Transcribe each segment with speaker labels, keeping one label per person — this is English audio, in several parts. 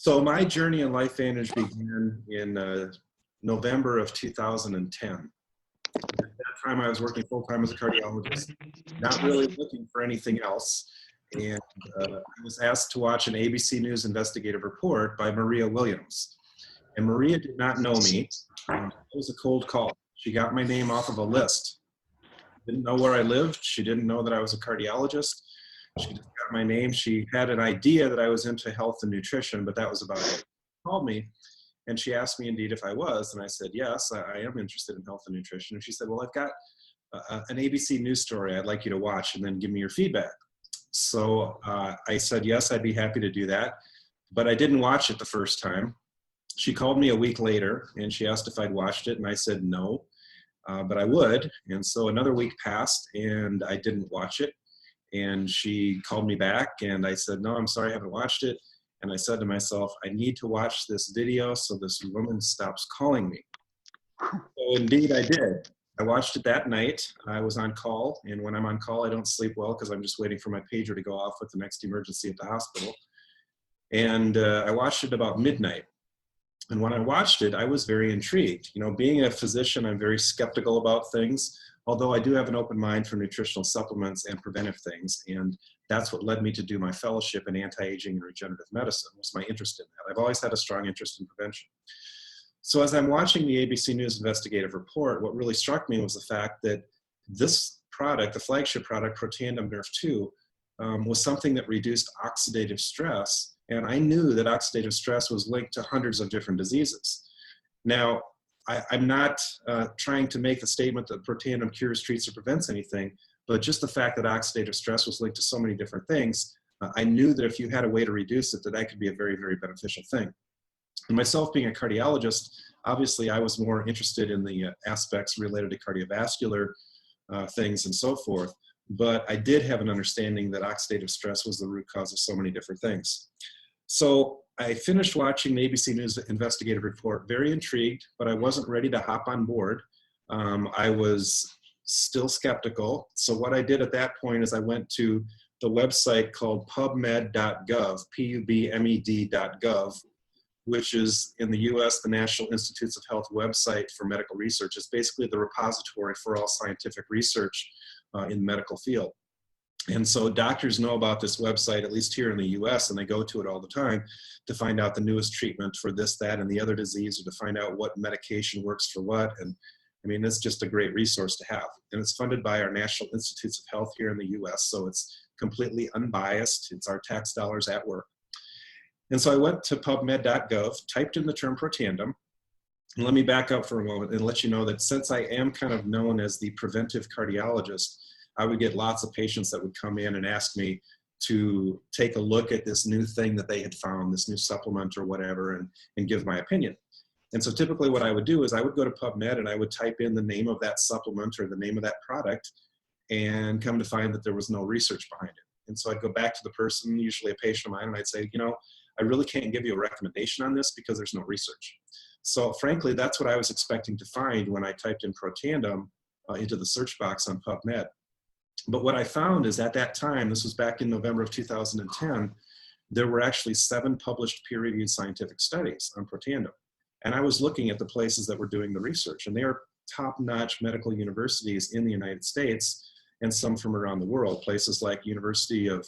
Speaker 1: So my journey in LifeVantage began in November of 2010. At that time, I was working full-time as a cardiologist, not really looking for anything else. And I was asked to watch an ABC News investigative report by Maria Williams. And Maria did not know me. It was a cold call. She got my name off of a list. Didn't know where I lived. She didn't know that I was a cardiologist. She just got my name. She had an idea that I was into health and nutrition, but that was about it. She called me and she asked me indeed if I was, and I said, yes, I am interested in health and nutrition. And she said, well, I've got an ABC News story I'd like you to watch and then give me your feedback. So I said, yes, I'd be happy to do that, but I didn't watch it the first time. She called me a week later and she asked if I'd watched it, and I said no, but I would. And so another week passed and I didn't watch it. And she called me back and I said, no, I'm sorry, I haven't watched it. And I said to myself, I need to watch this video so this woman stops calling me. So indeed I did. I watched it that night. I was on call, and when I'm on call, I don't sleep well because I'm just waiting for my pager to go off with the next emergency at the hospital. And I watched it about midnight. And when I watched it, I was very intrigued. You know, being a physician, I'm very skeptical about things, although I do have an open mind for nutritional supplements and preventive things. And that's what led me to do my fellowship in anti-aging and regenerative medicine, was my interest in that. I've always had a strong interest in prevention. So as I'm watching the ABC News investigative report, what really struck me was the fact that this product, the flagship product, Protandim and Nrf2, was something that reduced oxidative stress. And I knew that oxidative stress was linked to hundreds of different diseases. Now, I'm not trying to make the statement that Protandim cures, treats, or prevents anything, but just the fact that oxidative stress was linked to so many different things, I knew that if you had a way to reduce it, that could be a very, very beneficial thing. And myself being a cardiologist, obviously I was more interested in the aspects related to cardiovascular things and so forth, but I did have an understanding that oxidative stress was the root cause of so many different things. So I finished watching the ABC News investigative report, very intrigued, but I wasn't ready to hop on board. I was still skeptical. So what I did at that point is I went to the website called pubmed.gov, pubmed.gov, which is in the US, the National Institutes of Health website for medical research. It's basically the repository for all scientific research in the medical field. And so doctors know about this website, at least here in the US, and they go to it all the time to find out the newest treatment for this, that, and the other disease, or to find out what medication works for what. And I mean, it's just a great resource to have. And it's funded by our National Institutes of Health here in the US, so it's completely unbiased. It's our tax dollars at work. And so I went to pubmed.gov, typed in the term Protandim, and let me back up for a moment and let you know that since I am kind of known as the preventive cardiologist, I would get lots of patients that would come in and ask me to take a look at this new thing that they had found, this new supplement or whatever, and give my opinion. And so typically what I would do is I would go to PubMed and I would type in the name of that supplement or the name of that product and come to find that there was no research behind it. And so I'd go back to the person, usually a patient of mine, and I'd say, you know, I really can't give you a recommendation on this because there's no research. So frankly, that's what I was expecting to find when I typed in Protandim into the search box on PubMed. But what I found is at that time, this was back in November of 2010, there were actually 7 published peer-reviewed scientific studies on Protandim. And I was looking at the places that were doing the research, and they are top-notch medical universities in the United States and some from around the world, places like University of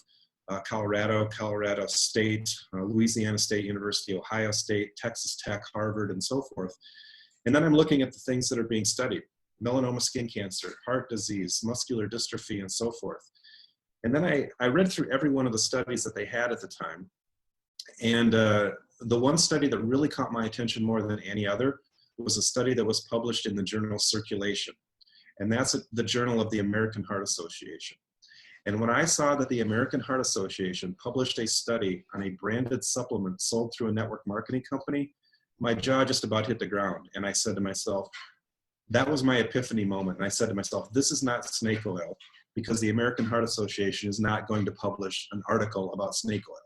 Speaker 1: Colorado, Colorado State, Louisiana State University, Ohio State, Texas Tech, Harvard, and so forth. And then I'm looking at the things that are being studied: melanoma skin cancer, heart disease, muscular dystrophy, and so forth. And then I read through every one of the studies that they had at the time. And the one study that really caught my attention more than any other was a study that was published in the journal Circulation. And that's the Journal of the American Heart Association. And when I saw that the American Heart Association published a study on a branded supplement sold through a network marketing company, my jaw just about hit the ground. And I said to myself, that was my epiphany moment. And I said to myself, this is not snake oil, because the American Heart Association is not going to publish an article about snake oil.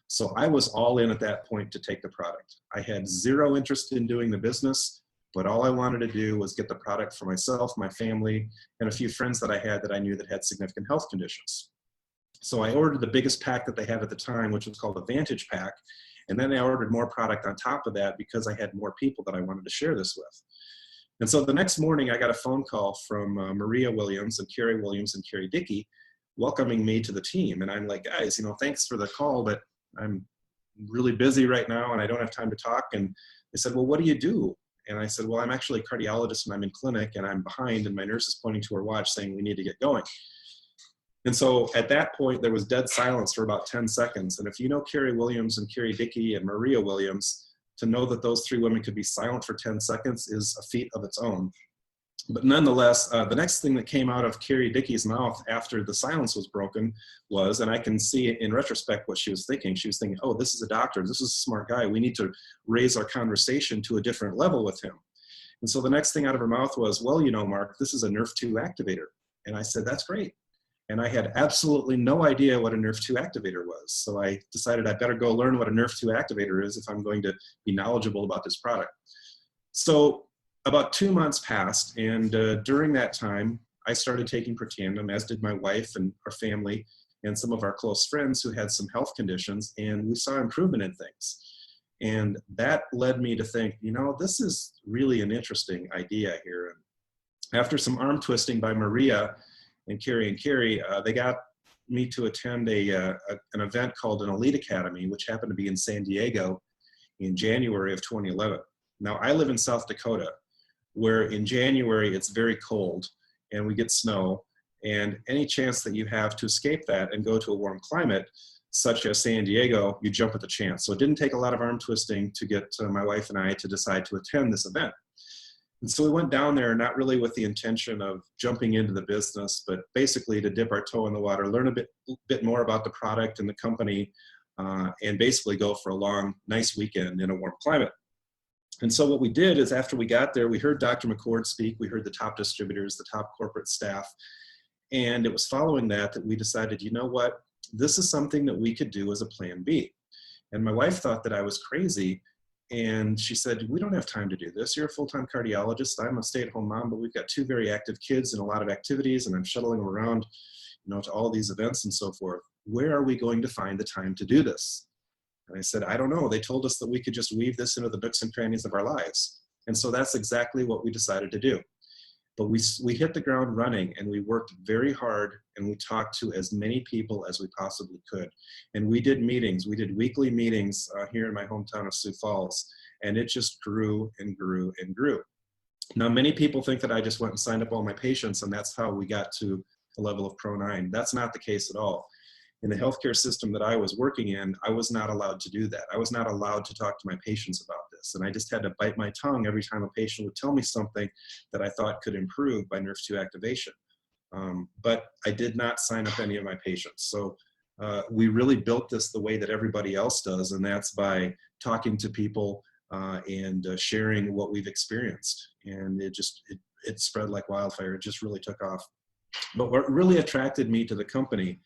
Speaker 1: So I was all in at that point to take the product. I had zero interest in doing the business, but all I wanted to do was get the product for myself, my family, and a few friends that I had that I knew that had significant health conditions. So I ordered the biggest pack that they had at the time, which was called a Vantage Pack. And then I ordered more product on top of that because I had more people that I wanted to share this with. And so the next morning, I got a phone call from Maria Williams and Carrie Williams and Carrie Dickey welcoming me to the team. And I'm like, guys, thanks for the call, but I'm really busy right now and I don't have time to talk. And they said, well, what do you do? And I said, well, I'm actually a cardiologist and I'm in clinic and I'm behind, and my nurse is pointing to her watch saying we need to get going. And so at that point, there was dead silence for about 10 seconds. And if you know Carrie Williams and Carrie Dickey and Maria Williams, to know that those three women could be silent for 10 seconds is a feat of its own. But nonetheless, the next thing that came out of Carrie Dickey's mouth after the silence was broken was, and I can see in retrospect what she was thinking. She was thinking, oh, this is a doctor. This is a smart guy. We need to raise our conversation to a different level with him. And so the next thing out of her mouth was, well, Mark, this is a Nrf2 activator. And I said, that's great. And I had absolutely no idea what a Nrf2 activator was. So I decided I better go learn what a Nrf2 activator is if I'm going to be knowledgeable about this product. So about 2 months passed, and during that time, I started taking Protandim, as did my wife and our family and some of our close friends who had some health conditions, and we saw improvement in things. And that led me to think, this is really an interesting idea here. And after some arm twisting by Maria and Carrie, they got me to attend an event called an Elite Academy, which happened to be in San Diego in January of 2011. Now, I live in South Dakota, where in January it's very cold and we get snow, and any chance that you have to escape that and go to a warm climate, such as San Diego, you jump at the chance. So it didn't take a lot of arm twisting to get my wife and I to decide to attend this event. And so we went down there not really with the intention of jumping into the business, but basically to dip our toe in the water, learn a bit more about the product and the company, and basically go for a long, nice weekend in a warm climate. And so what we did is after we got there, we heard Dr. McCord speak, we heard the top distributors, the top corporate staff, and it was following that we decided, you know what, this is something that we could do as a plan B. And my wife thought that I was crazy. And she said, we don't have time to do this. You're a full-time cardiologist. I'm a stay-at-home mom, but we've got 2 very active kids and a lot of activities, and I'm shuttling them around, to all these events and so forth. Where are we going to find the time to do this? And I said, I don't know. They told us that we could just weave this into the nooks and crannies of our lives. And so that's exactly what we decided to do. But we hit the ground running, and we worked very hard, and we talked to as many people as we possibly could. And we did meetings. We did weekly meetings here in my hometown of Sioux Falls, and it just grew and grew and grew. Now, many people think that I just went and signed up all my patients, and that's how we got to the level of Pro 9. That's not the case at all. In the healthcare system that I was working in, I was not allowed to do that. I was not allowed to talk to my patients about this. And I just had to bite my tongue every time a patient would tell me something that I thought could improve by Nrf2 activation. But I did not sign up any of my patients. So we really built this the way that everybody else does, and that's by talking to people and sharing what we've experienced. And it spread like wildfire. It just really took off. But what really attracted me to the company,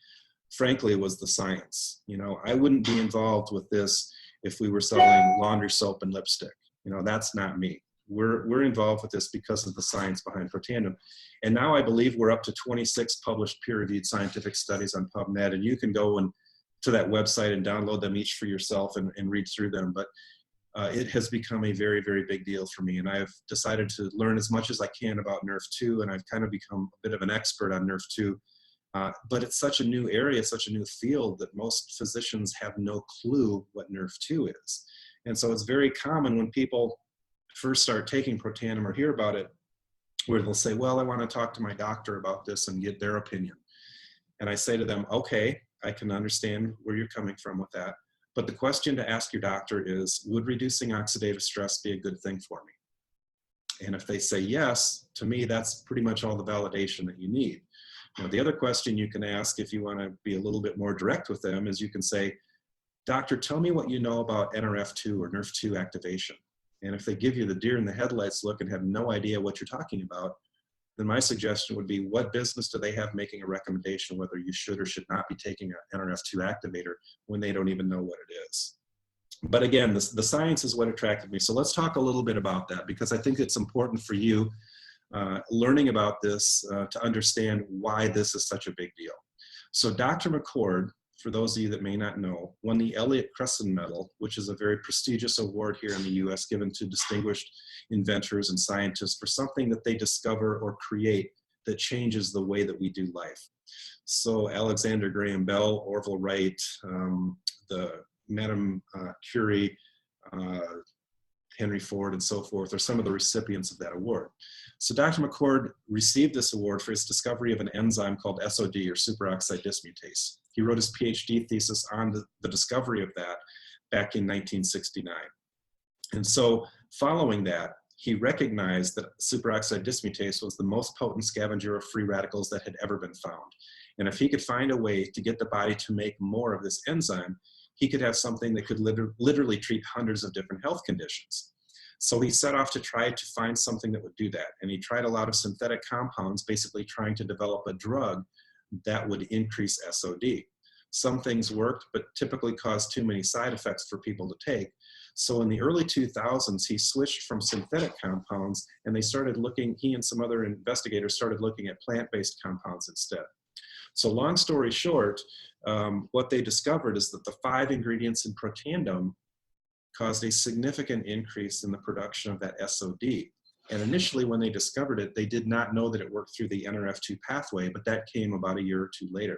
Speaker 1: frankly, was the science. I wouldn't be involved with this if we were selling laundry soap and lipstick. That's not me. We're involved with this because of the science behind Protandim. And now I believe we're up to 26 published peer-reviewed scientific studies on PubMed, and you can go to that website and download them each for yourself and read through them. But it has become a very, very big deal for me, and I've decided to learn as much as I can about Nrf2, and I've kind of become a bit of an expert on Nrf2. But it's such a new area, such a new field, that most physicians have no clue what Nrf2 is. And so it's very common when people first start taking Protandim or hear about it, where they'll say, well, I want to talk to my doctor about this and get their opinion. And I say to them, okay, I can understand where you're coming from with that. But the question to ask your doctor is, would reducing oxidative stress be a good thing for me? And if they say yes, to me, that's pretty much all the validation that you need. Now, the other question you can ask, if you want to be a little bit more direct with them, is you can say, doctor, tell me what you know about Nrf2 or Nrf2 activation. And if they give you the deer in the headlights look and have no idea what you're talking about, then my suggestion would be, what business do they have making a recommendation whether you should or should not be taking an Nrf2 activator when they don't even know what it is? But again, the science is what attracted me. So let's talk a little bit about that, because I think it's important for you learning about this to understand why this is such a big deal. So Dr. McCord, for those of you that may not know, won the Elliott Cresson Medal, which is a very prestigious award here in the US given to distinguished inventors and scientists for something that they discover or create that changes the way that we do life. So Alexander Graham Bell, Orville Wright, Madame Curie, Henry Ford, and so forth are some of the recipients of that award. So Dr. McCord received this award for his discovery of an enzyme called SOD, or superoxide dismutase. He wrote his PhD thesis on the discovery of that back in 1969. And so following that, he recognized that superoxide dismutase was the most potent scavenger of free radicals that had ever been found. And if he could find a way to get the body to make more of this enzyme, he could have something that could literally treat hundreds of different health conditions. So he set off to try to find something that would do that. And he tried a lot of synthetic compounds, basically trying to develop a drug that would increase SOD. Some things worked, but typically caused too many side effects for people to take. So in the early 2000s, he switched from synthetic compounds, and they started looking, he and some other investigators started looking at plant-based compounds instead. So long story short, what they discovered is that the 5 ingredients in Protandim caused a significant increase in the production of that SOD. And initially when they discovered it, they did not know that it worked through the Nrf2 pathway, but that came about a year or two later.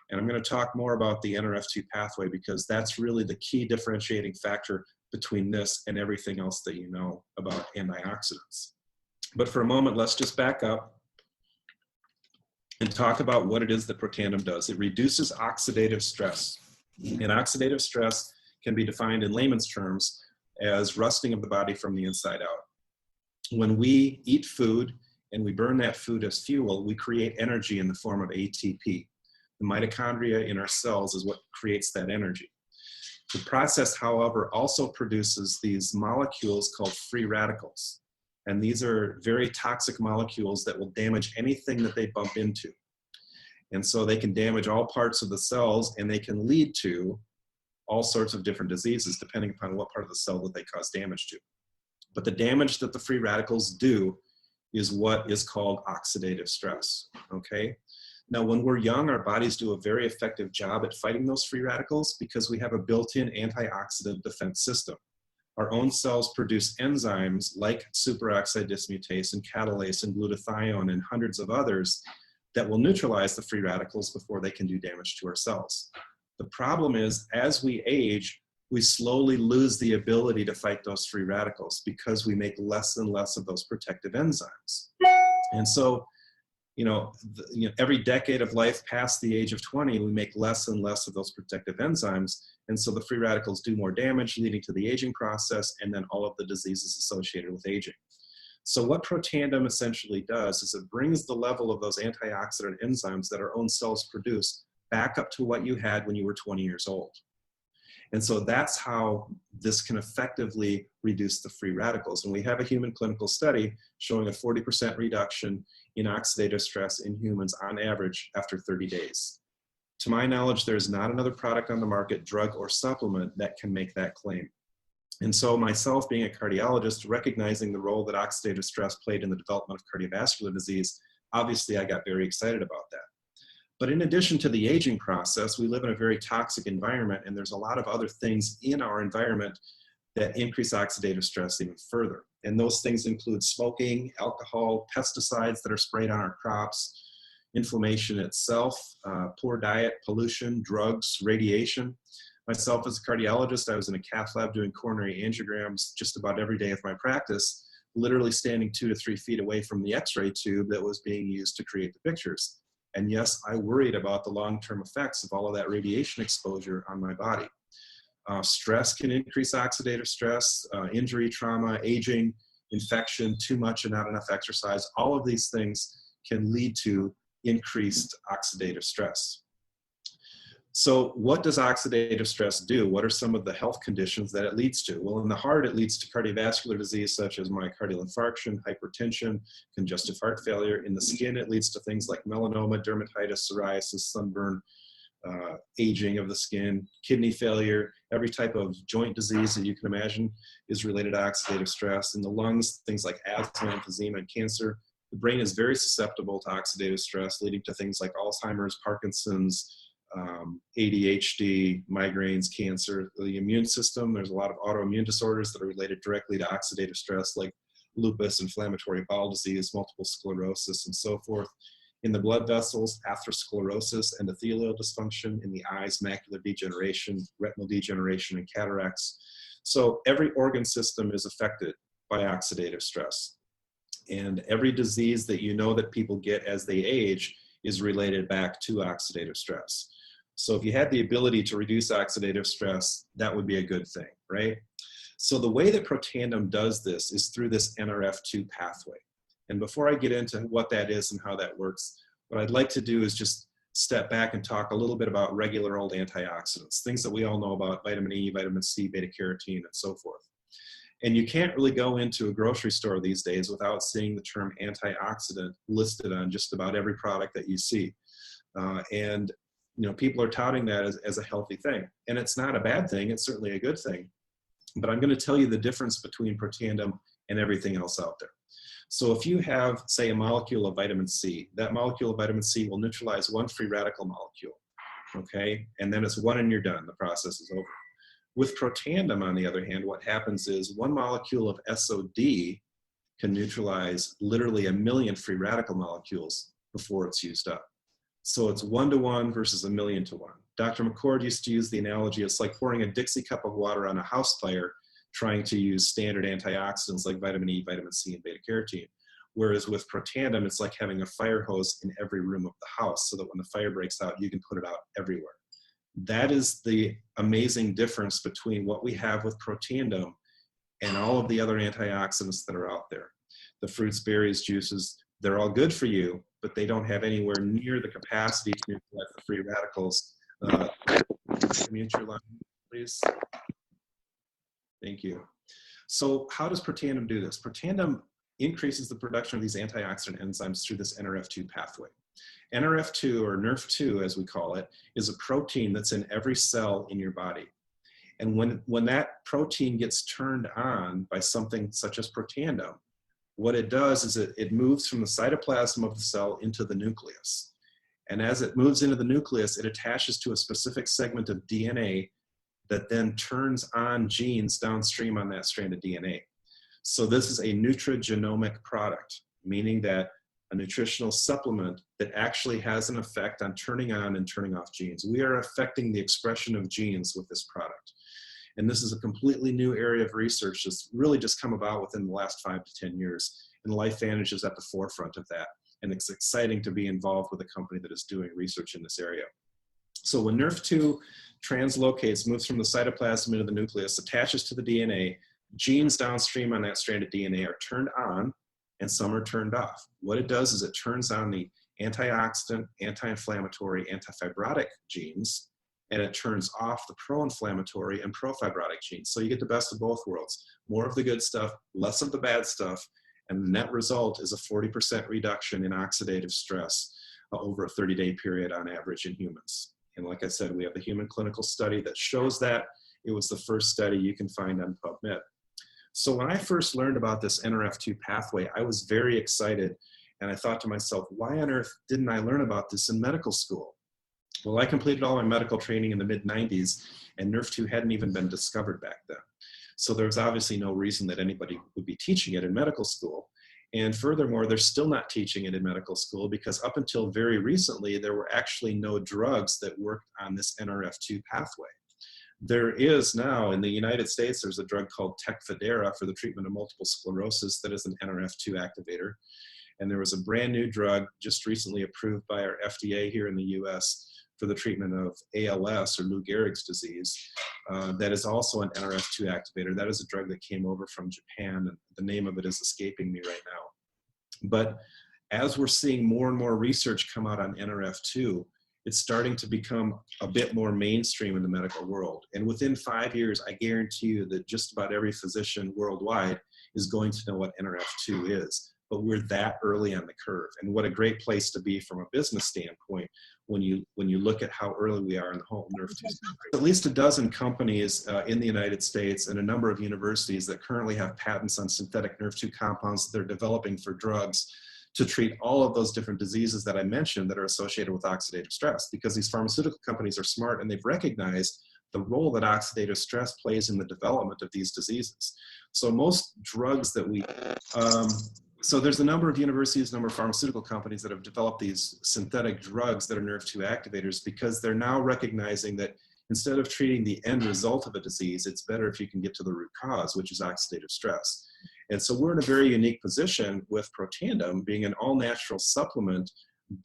Speaker 1: And I'm going to talk more about the Nrf2 pathway because that's really the key differentiating factor between this and everything else that you know about antioxidants. But for a moment, let's just back up and talk about what it is that Protandim does. It reduces oxidative stress. And oxidative stress can be defined in layman's terms as rusting of the body from the inside out. When we eat food and we burn that food as fuel, we create energy in the form of ATP. The mitochondria in our cells is what creates that energy. The process, however, also produces these molecules called free radicals. And these are very toxic molecules that will damage anything that they bump into. And so they can damage all parts of the cells, and they can lead to all sorts of different diseases depending upon what part of the cell that they cause damage to. But the damage that the free radicals do is what is called oxidative stress, okay? Now, when we're young, our bodies do a very effective job at fighting those free radicals because we have a built-in antioxidant defense system. Our own cells produce enzymes like superoxide dismutase and catalase and glutathione and hundreds of others that will neutralize the free radicals before they can do damage to our cells. The problem is, as we age, we slowly lose the ability to fight those free radicals because we make less and less of those protective enzymes. And so, every decade of life past the age of 20, we make less and less of those protective enzymes. And so the free radicals do more damage, leading to the aging process and then all of the diseases associated with aging. So what Protandim essentially does is it brings the level of those antioxidant enzymes that our own cells produce back up to what you had when you were 20 years old. And so that's how this can effectively reduce the free radicals. And we have a human clinical study showing a 40% reduction in oxidative stress in humans on average after 30 days. To my knowledge, there's not another product on the market, drug or supplement, that can make that claim. And so myself, being a cardiologist, recognizing the role that oxidative stress played in the development of cardiovascular disease, obviously I got very excited about that. But in addition to the aging process, we live in a very toxic environment, and there's a lot of other things in our environment that increase oxidative stress even further. And those things include smoking, alcohol, pesticides that are sprayed on our crops, inflammation itself, poor diet, pollution, drugs, radiation. Myself as a cardiologist, I was in a cath lab doing coronary angiograms just about every day of my practice, literally standing 2 to 3 feet away from the x-ray tube that was being used to create the pictures. And yes, I worried about the long-term effects of all of that radiation exposure on my body. Stress can increase oxidative stress, injury, trauma, aging, infection, too much and not enough exercise. All of these things can lead to increased oxidative stress. So what does oxidative stress do? What are some of the health conditions that it leads to? Well, in the heart, it leads to cardiovascular disease such as myocardial infarction, hypertension, congestive heart failure. In the skin, it leads to things like melanoma, dermatitis, psoriasis, sunburn, aging of the skin, kidney failure. Every type of joint disease that you can imagine is related to oxidative stress. In the lungs, things like asthma, emphysema, and cancer. The brain is very susceptible to oxidative stress, leading to things like Alzheimer's, Parkinson's, ADHD, migraines, cancer. The immune system, there's a lot of autoimmune disorders that are related directly to oxidative stress, like lupus, inflammatory bowel disease, multiple sclerosis, and so forth. In the blood vessels, atherosclerosis, endothelial dysfunction. In the eyes, macular degeneration, retinal degeneration, and cataracts. So every organ system is affected by oxidative stress. And every disease that you know that people get as they age is related back to oxidative stress. So if you had the ability to reduce oxidative stress, that would be a good thing, right? So the way that Protandim does this is through this Nrf2 pathway. And before I get into what that is and how that works, what I'd like to do is just step back and talk a little bit about regular old antioxidants, things that we all know about: vitamin E, vitamin C, beta carotene, and so forth. And you can't really go into a grocery store these days without seeing the term antioxidant listed on just about every product that you see. And you know, people are touting that as a healthy thing. And it's not a bad thing, it's certainly a good thing. But I'm going to tell you the difference between Protandim and everything else out there. So if you have, say, a molecule of vitamin C, that molecule of vitamin C will neutralize one free radical molecule, okay? And then it's one and you're done, the process is over. With Protandim, on the other hand, what happens is one molecule of SOD can neutralize literally 1 million free radical molecules before it's used up. So it's 1-to-1 versus 1,000,000 to 1. Dr. McCord used to use the analogy, it's like pouring a Dixie cup of water on a house fire, trying to use standard antioxidants like vitamin E, vitamin C, and beta carotene. Whereas with Protandim, it's like having a fire hose in every room of the house so that when the fire breaks out, you can put it out everywhere. That is the amazing difference between what we have with Protandim and all of the other antioxidants that are out there. The fruits, berries, juices, they're all good for you, but they don't have anywhere near the capacity to neutralize the free radicals. Mute your line, please. Thank you. So how does Protandim do this? Protandim increases the production of these antioxidant enzymes through this Nrf2 pathway. Nrf2, or Nrf2 as we call it, is a protein that's in every cell in your body. And when that protein gets turned on by something such as Protandim, what it does is it moves from the cytoplasm of the cell into the nucleus. And as it moves into the nucleus, it attaches to a specific segment of DNA that then turns on genes downstream on that strand of DNA. So this is a nutrigenomic product, meaning that a nutritional supplement that actually has an effect on turning on and turning off genes. We are affecting the expression of genes with this product. And this is a completely new area of research that's really just come about within the last 5 to 10 years. And LifeVantage is at the forefront of that. And it's exciting to be involved with a company that is doing research in this area. So when Nrf2 translocates, moves from the cytoplasm into the nucleus, attaches to the DNA, genes downstream on that strand of DNA are turned on and some are turned off. What it does is it turns on the antioxidant, anti-inflammatory, anti-fibrotic genes, and it turns off the pro-inflammatory and pro-fibrotic genes. So you get the best of both worlds. More of the good stuff, less of the bad stuff, and the net result is a 40% reduction in oxidative stress over a 30-day period on average in humans. And like I said, we have the human clinical study that shows that. It was the first study you can find on PubMed. So when I first learned about this Nrf2 pathway, I was very excited. And I thought to myself, why on earth didn't I learn about this in medical school? Well, I completed all my medical training in the mid-90s, and Nrf2 hadn't even been discovered back then. So there was obviously no reason that anybody would be teaching it in medical school. And furthermore, they're still not teaching it in medical school because up until very recently, there were actually no drugs that worked on this Nrf2 pathway. There is now, in the United States, there's a drug called Tecfidera for the treatment of multiple sclerosis that is an Nrf2 activator. And there was a brand new drug just recently approved by our FDA here in the US for the treatment of ALS, or Lou Gehrig's disease, that is also an Nrf2 activator. That is a drug that came over from Japan, and the name of it is escaping me right now. But as we're seeing more and more research come out on Nrf2, it's starting to become a bit more mainstream in the medical world. And within 5 years, I guarantee you that just about every physician worldwide is going to know what Nrf2 is. But we're that early on the curve. And what a great place to be from a business standpoint when you look at how early we are in the whole Nrf2. At least a dozen companies in the United States and a number of universities that currently have patents on synthetic Nrf2 compounds that they're developing for drugs to treat all of those different diseases that I mentioned that are associated with oxidative stress, because these pharmaceutical companies are smart and they've recognized the role that oxidative stress plays in the development of these diseases. So most drugs that so there's a number of universities, a number of pharmaceutical companies that have developed these synthetic drugs that are Nrf2 activators, because they're now recognizing that instead of treating the end result of a disease, it's better if you can get to the root cause, which is oxidative stress. And so we're in a very unique position with Protandim being an all-natural supplement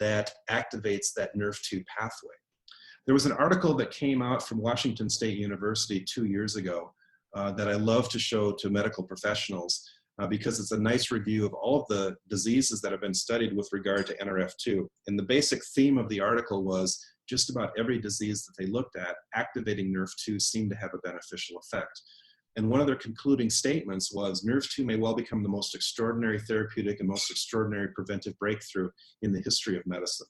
Speaker 1: that activates that Nrf2 pathway. There was an article that came out from Washington State University 2 years ago that I love to show to medical professionals because it's a nice review of all of the diseases that have been studied with regard to Nrf2. And the basic theme of the article was just about every disease that they looked at, activating Nrf2 seemed to have a beneficial effect. And one of their concluding statements was Nrf2 may well become the most extraordinary therapeutic and most extraordinary preventive breakthrough in the history of medicine.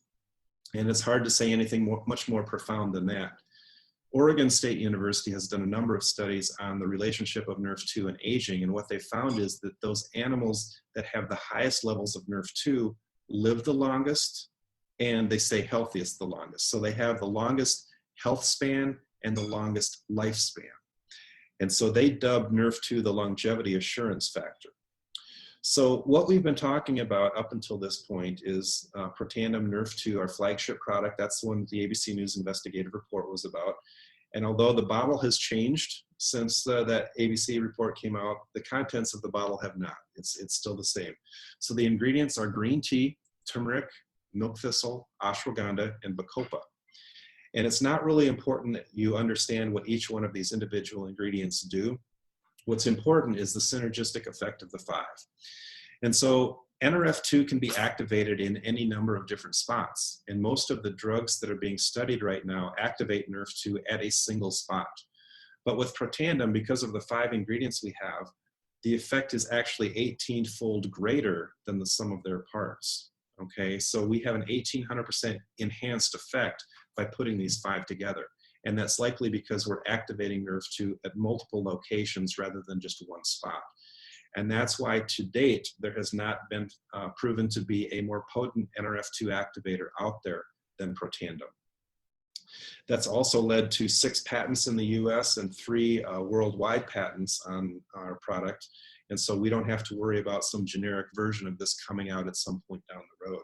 Speaker 1: And it's hard to say anything much more profound than that. Oregon State University has done a number of studies on the relationship of Nrf2 and aging, and what they found is that those animals that have the highest levels of Nrf2 live the longest and they stay healthiest the longest. So they have the longest health span and the longest lifespan. And so they dubbed Nrf2 the longevity assurance factor. So what we've been talking about up until this point is Protandim Nrf2, our flagship product. That's the one that the ABC News investigative report was about. And although the bottle has changed since that ABC report came out, the contents of the bottle have not. It's still the same. So the ingredients are green tea, turmeric, milk thistle, ashwagandha, and bacopa. And it's not really important that you understand what each one of these individual ingredients do. What's important is the synergistic effect of the five. And so Nrf2 can be activated in any number of different spots. And most of the drugs that are being studied right now activate Nrf2 at a single spot. But with Protandim, because of the 5 ingredients we have, the effect is actually 18-fold greater than the sum of their parts. Okay, so we have an 1800% enhanced effect by putting these 5 together. And that's likely because we're activating Nrf2 at multiple locations rather than just one spot. And that's why to date, there has not been proven to be a more potent Nrf2 activator out there than Protandim. That's also led to 6 patents in the US and 3 worldwide patents on our product. And so we don't have to worry about some generic version of this coming out at some point down the road.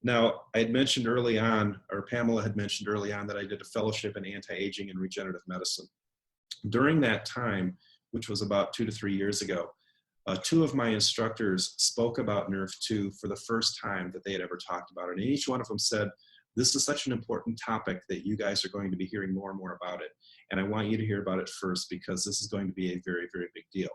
Speaker 1: Now, I had mentioned early on, or Pamela had mentioned early on, that I did a fellowship in anti-aging and regenerative medicine. During that time, which was about 2 to 3 years ago, 2 of my instructors spoke about Nrf2 for the first time that they had ever talked about it. And each one of them said, this is such an important topic that you guys are going to be hearing more and more about it. And I want you to hear about it first because this is going to be a very, very big deal.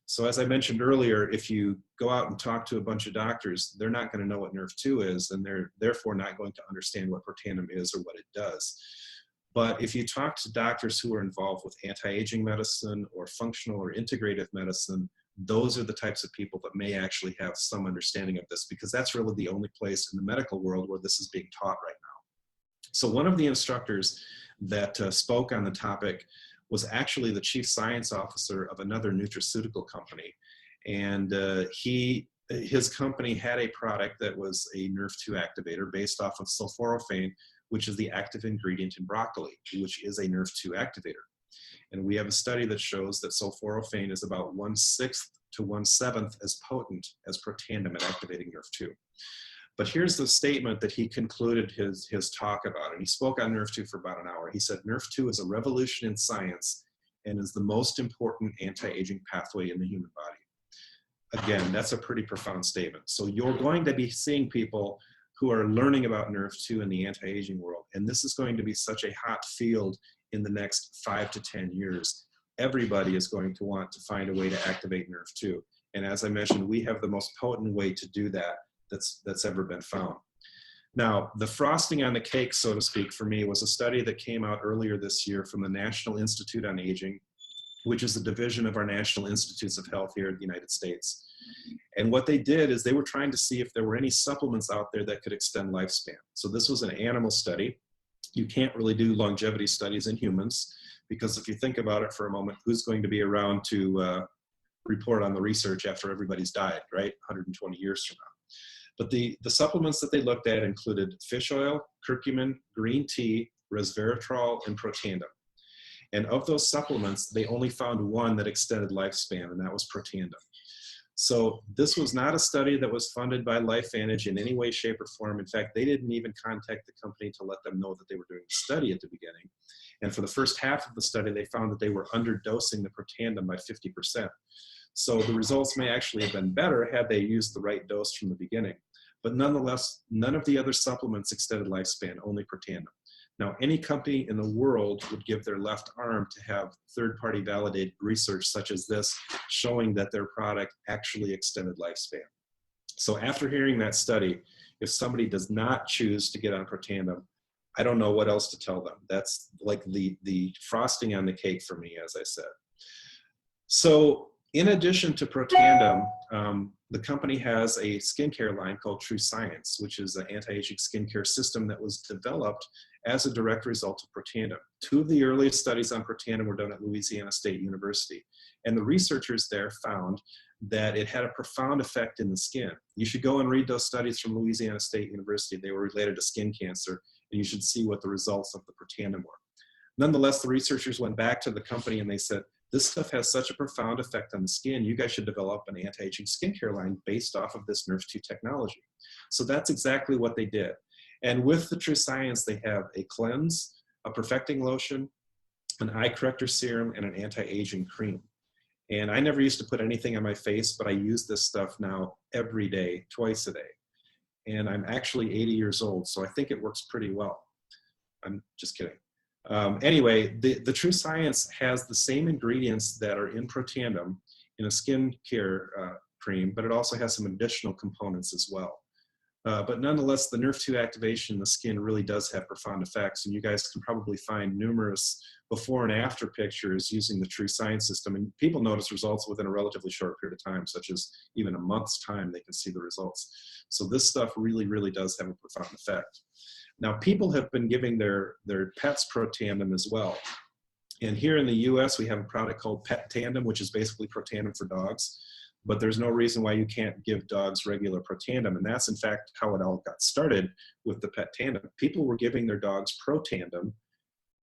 Speaker 1: So as I mentioned earlier, if you go out and talk to a bunch of doctors, they're not going to know what Nrf2 is, and they're therefore not going to understand what Protandim is or what it does. But if you talk to doctors who are involved with anti-aging medicine or functional or integrative medicine, those are the types of people that may actually have some understanding of this, because that's really the only place in the medical world where this is being taught right now. So one of the instructors that spoke on the topic was actually the chief science officer of another nutraceutical company. And his company had a product that was a Nrf2 activator based off of sulforaphane, which is the active ingredient in broccoli, which is a Nrf2 activator. And we have a study that shows that sulforaphane is about 1/6 to 1/7 as potent as Protandim at activating Nrf2. But here's the statement that he concluded his talk about, and he spoke on Nrf2 for about an hour. He said, Nrf2 is a revolution in science and is the most important anti-aging pathway in the human body. Again, that's a pretty profound statement. So you're going to be seeing people who are learning about Nrf2 in the anti-aging world, and this is going to be such a hot field in the next 5 to 10 years. Everybody is going to want to find a way to activate Nrf2. And as I mentioned, we have the most potent way to do that that's ever been found. Now, the frosting on the cake, so to speak, for me was a study that came out earlier this year from the National Institute on Aging, which is a division of our National Institutes of Health here in the United States. And what they did is they were trying to see if there were any supplements out there that could extend lifespan. So this was an animal study. You can't really do longevity studies in humans, because if you think about it for a moment, who's going to be around to report on the research after everybody's died, right? 120 years from now. But the supplements that they looked at included fish oil, curcumin, green tea, resveratrol, and Protandim. And of those supplements, they only found one that extended lifespan, and that was Protandim. So this was not a study that was funded by LifeVantage in any way, shape, or form. In fact, they didn't even contact the company to let them know that they were doing the study at the beginning. And for the first half of the study, they found that they were underdosing the Protandim by 50%. So the results may actually have been better had they used the right dose from the beginning. But nonetheless, none of the other supplements extended lifespan, only Protandim. Now, any company in the world would give their left arm to have third-party validated research such as this showing that their product actually extended lifespan. So after hearing that study, if somebody does not choose to get on Protandim, I don't know what else to tell them. That's like the frosting on the cake for me, as I said. So in addition to Protandim, the company has a skincare line called True Science, which is an anti-aging skincare system that was developed as a direct result of Protandim. Two of the earliest studies on Protandim were done at Louisiana State University. And the researchers there found that it had a profound effect in the skin. You should go and read those studies from Louisiana State University. They were related to skin cancer, and you should see what the results of the Protandim were. Nonetheless, the researchers went back to the company and they said, this stuff has such a profound effect on the skin, you guys should develop an anti-aging skincare line based off of this Nrf2 technology. So that's exactly what they did. And with the True Science, they have a cleanse, a perfecting lotion, an eye corrector serum, and an anti-aging cream. And I never used to put anything on my face, but I use this stuff now every day, twice a day. And I'm actually 80 years old, so I think it works pretty well. I'm just kidding. Anyway, the True Science has the same ingredients that are in Protandim in a skincare cream, but it also has some additional components as well. But nonetheless, the Nrf2 activation in the skin really does have profound effects, and you guys can probably find numerous before and after pictures using the True Science system, and people notice results within a relatively short period of time, such as even a month's time, they can see the results. So this stuff really, really does have a profound effect. Now, people have been giving their pets Protandim as well. And here in the US, we have a product called Protandim, which is basically Protandim for dogs. But there's no reason why you can't give dogs regular Protandim. And that's, in fact, how it all got started with the Protandim. People were giving their dogs Protandim,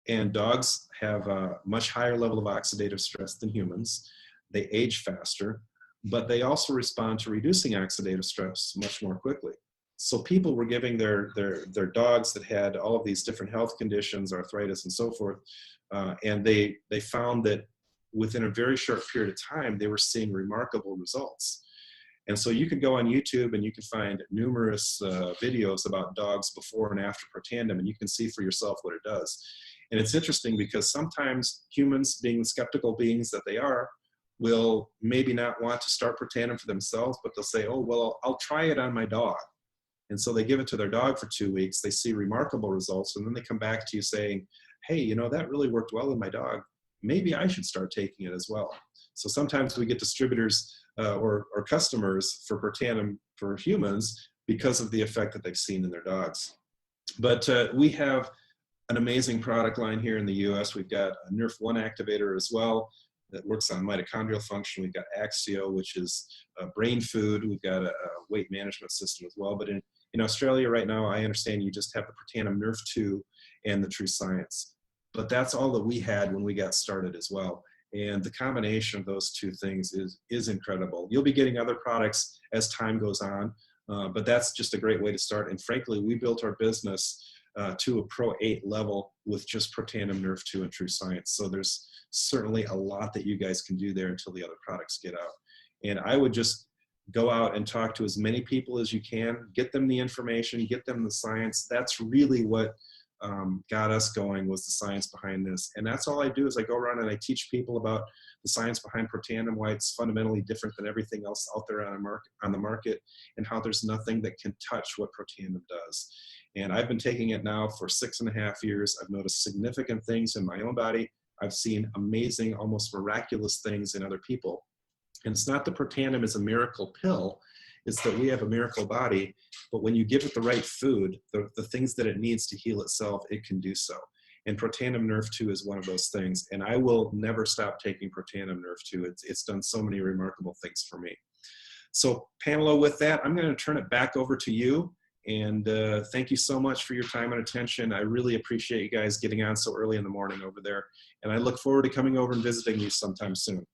Speaker 1: and dogs have a much higher level of oxidative stress than humans. They age faster, but they also respond to reducing oxidative stress much more quickly. So people were giving their dogs that had all of these different health conditions, arthritis and so forth, and they found that within a very short period of time, they were seeing remarkable results. And so you can go on YouTube and you can find numerous videos about dogs before and after Protandim, and you can see for yourself what it does. And it's interesting because sometimes humans, being the skeptical beings that they are, will maybe not want to start Protandim for themselves, but they'll say, oh, well, I'll try it on my dog. And so they give it to their dog for 2 weeks, they see remarkable results, and then they come back to you saying, hey, you know, that really worked well in my dog. Maybe I should start taking it as well. So sometimes we get distributors or customers for Protandim for humans because of the effect that they've seen in their dogs. But we have an amazing product line here in the US. We've got a Nrf1 activator as well that works on mitochondrial function. We've got Axio, which is brain food. We've got a weight management system as well. But in Australia right now, I understand you just have the Protandim Nrf2 and the True Science. But that's all that we had when we got started as well. And the combination of those two things is incredible. You'll be getting other products as time goes on, but that's just a great way to start. And frankly, we built our business to a Pro 8 level with just Protandim Nrf2 and True Science. So there's certainly a lot that you guys can do there until the other products get out. And I would just go out and talk to as many people as you can, get them the information, get them the science. That's really what got us going, was the science behind this. And that's all I do, is I go around and I teach people about the science behind Protandim, why it's fundamentally different than everything else out there on the market, and how there's nothing that can touch what Protandim does. And I've been taking it now for 6.5 years. I've noticed significant things in my own body. I've seen amazing, almost miraculous things in other people. And it's not that Protandim is a miracle pill, it's that we have a miracle body, but when you give it the right food, the things that it needs to heal itself, it can do so. And Protandim Nrf2 is one of those things. And I will never stop taking Protandim Nrf2. It's done so many remarkable things for me. So Pamela, with that, I'm going to turn it back over to you. And thank you so much for your time and attention. I really appreciate you guys getting on so early in the morning over there. And I look forward to coming over and visiting you sometime soon.